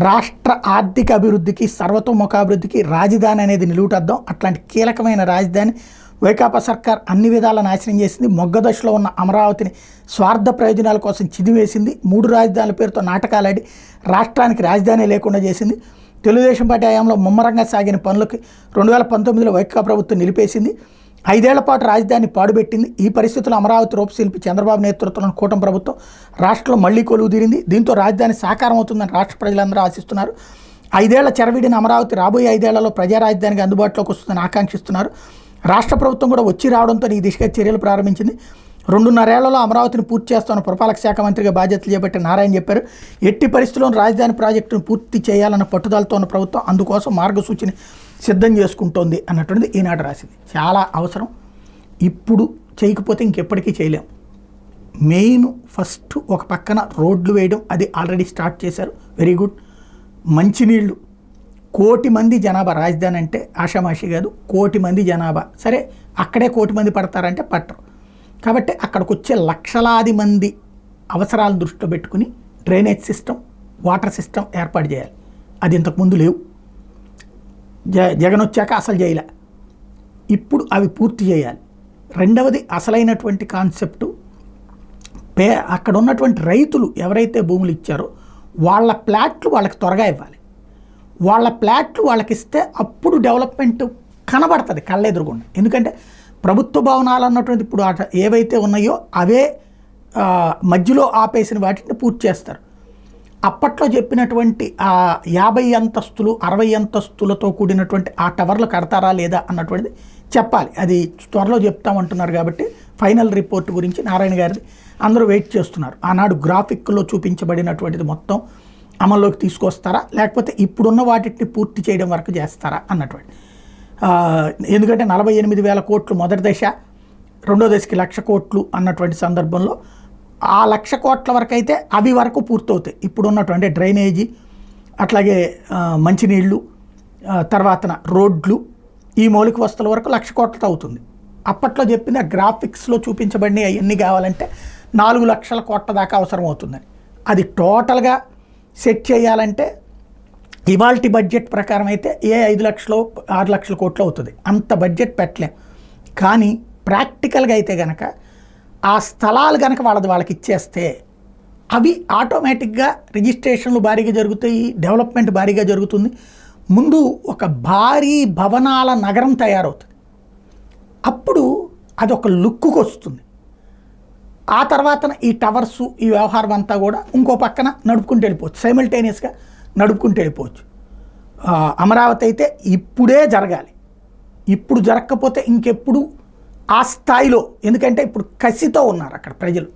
రాష్ట్ర ఆర్థిక అభివృద్ధికి సర్వతోముఖాభివృద్ధికి రాజధాని అనేది నిలువుటద్దాం. అట్లాంటి కీలకమైన రాజధాని వైకాపా సర్కార్ అన్ని విధాల నాశనం చేసింది. మొగ్గదశలో ఉన్న అమరావతిని స్వార్థ ప్రయోజనాల కోసం చిదివేసింది. 3 రాజధానుల పేరుతో నాటకాలాడి రాష్ట్రానికి రాజధాని లేకుండా చేసింది. తెలుగుదేశం పార్టీ హయాంలో ముమ్మరంగా సాగిన పనులకి 2019లో వైకాపా ప్రభుత్వం నిలిపేసింది. 5 ఏళ్ల పాటు రాజధాని పాడుపెట్టింది. ఈ పరిస్థితుల్లో అమరావతి రూపశిల్పి చంద్రబాబు నేతృత్వంలోని కూటమి ప్రభుత్వం రాష్ట్రంలో మళ్లీ కొలువు తీరింది. దీంతో రాజధాని సాకారం అవుతుందని రాష్ట్ర ప్రజలందరూ ఆశిస్తున్నారు. 5 ఏళ్ల చెరవిడిన అమరావతి రాబోయే 5 ఏళ్లలో ప్రజా రాజధానికి అందుబాటులోకి వస్తుందని ఆకాంక్షిస్తున్నారు. రాష్ట్ర ప్రభుత్వం కూడా వచ్చి రావడంతో ఈ దిశగా చర్యలు ప్రారంభించింది. 2.5 ఏళ్లలో అమరావతిని పూర్తి చేస్తామని పురపాలక శాఖ మంత్రిగా బాధ్యతలు చేపట్టిన నారాయణ చెప్పారు. ఎట్టి పరిస్థితుల్లో రాజధాని ప్రాజెక్టును పూర్తి చేయాలన్న పట్టుదలతో ఉన్న ప్రభుత్వం అందుకోసం మార్గసూచిని సిద్ధం చేసుకుంటోంది అన్నటువంటిది ఈనాడు రాసింది. చాలా అవసరం. ఇప్పుడు చేయకపోతే ఇంకెప్పటికీ చేయలేం. మెయిన్ ఫస్ట్ ఒక పక్కన రోడ్లు వేయడం, అది ఆల్రెడీ స్టార్ట్ చేశారు. Very good. మంచినీళ్ళు, 1 కోటి మంది జనాభా రాజధాని అంటే ఆషామాషి కాదు. 1 కోటి మంది జనాభా. సరే, అక్కడే 1 కోటి మంది పడతారంటే పట్టరు. కాబట్టి అక్కడికి వచ్చే లక్షలాది మంది అవసరాలను దృష్టిలో పెట్టుకుని డ్రైనేజ్ సిస్టమ్, వాటర్ సిస్టమ్ ఏర్పాటు చేయాలి. అది ఇంతకుముందు లేవు. జగన్ వచ్చాక అసలు చేయలే. ఇప్పుడు అవి పూర్తి చేయాలి. రెండవది అసలైనటువంటి కాన్సెప్టు, అక్కడ ఉన్నటువంటి రైతులు ఎవరైతే భూములు ఇచ్చారో వాళ్ళ ప్లాట్లు వాళ్ళకి త్వరగా ఇవ్వాలి. వాళ్ళ ప్లాట్లు వాళ్ళకి ఇస్తే అప్పుడు డెవలప్మెంట్ కనబడుతుంది కళ్ళెదురుగుండా. ఎందుకంటే ప్రభుత్వ భవనాలు అన్నటువంటి ఇప్పుడు ఏవైతే ఉన్నాయో అవే మధ్యలో ఆపేసిన వాటిని పూర్తి చేస్తారు. అప్పట్లో చెప్పినటువంటి 50 అంతస్తులు 60 అంతస్తులతో కూడినటువంటి ఆ టవర్లు కడతారా లేదా అన్నటువంటిది చెప్పాలి. అది త్వరలో చెప్తామంటున్నారు. కాబట్టి ఫైనల్ రిపోర్ట్ గురించి నారాయణ గారిది అందరూ వెయిట్ చేస్తున్నారు. ఆనాడు గ్రాఫిక్లో చూపించబడినటువంటిది మొత్తం అమల్లోకి తీసుకొస్తారా, లేకపోతే ఇప్పుడున్న వాటిని పూర్తి చేయడం వరకు చేస్తారా అన్నటువంటి. ఎందుకంటే 48,000 కోట్లు మొదటి దశ, రెండో దశకి 1,00,000 కోట్లు అన్నటువంటి సందర్భంలో ఆ 1,00,000 కోట్ల వరకు అయితే అవి వరకు పూర్తవుతాయి. ఇప్పుడు ఉన్నటువంటి డ్రైనేజీ, అట్లాగే మంచినీళ్ళు, తర్వాత రోడ్లు, ఈ మౌలిక వస్తువుల వరకు 1,00,000 కోట్లతో అవుతుంది. అప్పట్లో చెప్పిన గ్రాఫిక్స్లో చూపించబడిన అవన్నీ కావాలంటే 4 లక్షల కోట్ల దాకా అవసరం అవుతుందని. అది టోటల్గా సెట్ చేయాలంటే ఇవాల్టి బడ్జెట్ ప్రకారం అయితే 5 లక్షలు 6 లక్షల కోట్లు అవుతుంది. అంత బడ్జెట్ పెట్టలేం. కానీ ప్రాక్టికల్గా అయితే కనుక ఆ స్థలాలు కనుక వాళ్ళకి ఇచ్చేస్తే అవి ఆటోమేటిక్గా రిజిస్ట్రేషన్లు భారీగా జరుగుతాయి, డెవలప్మెంట్ భారీగా జరుగుతుంది. ముందు ఒక భారీ భవనాల నగరం తయారవుతుంది. అప్పుడు అదొక లుక్కు వస్తుంది. ఆ తర్వాత ఈ టవర్సు, ఈ వ్యవహారం అంతా కూడా ఇంకో పక్కన నడుపుకుంటూ వెళ్ళిపోవచ్చు, సైమల్టేనియస్గా నడుపుకుంటూ వెళ్ళిపోవచ్చు. అమరావతి అయితే ఇప్పుడే జరగాలి. ఇప్పుడు జరగకపోతే ఇంకెప్పుడు ఆ స్థాయిలో, ఎందుకంటే ఇప్పుడు కసితో ఉన్నారు అక్కడ ప్రజలు.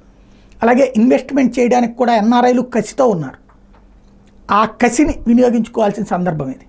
అలాగే ఇన్వెస్ట్మెంట్ చేయడానికి కూడా ఎన్ఆర్ఐలు కసితో ఉన్నారు. ఆ కసిని వినియోగించుకోవాల్సిన సందర్భం ఇది.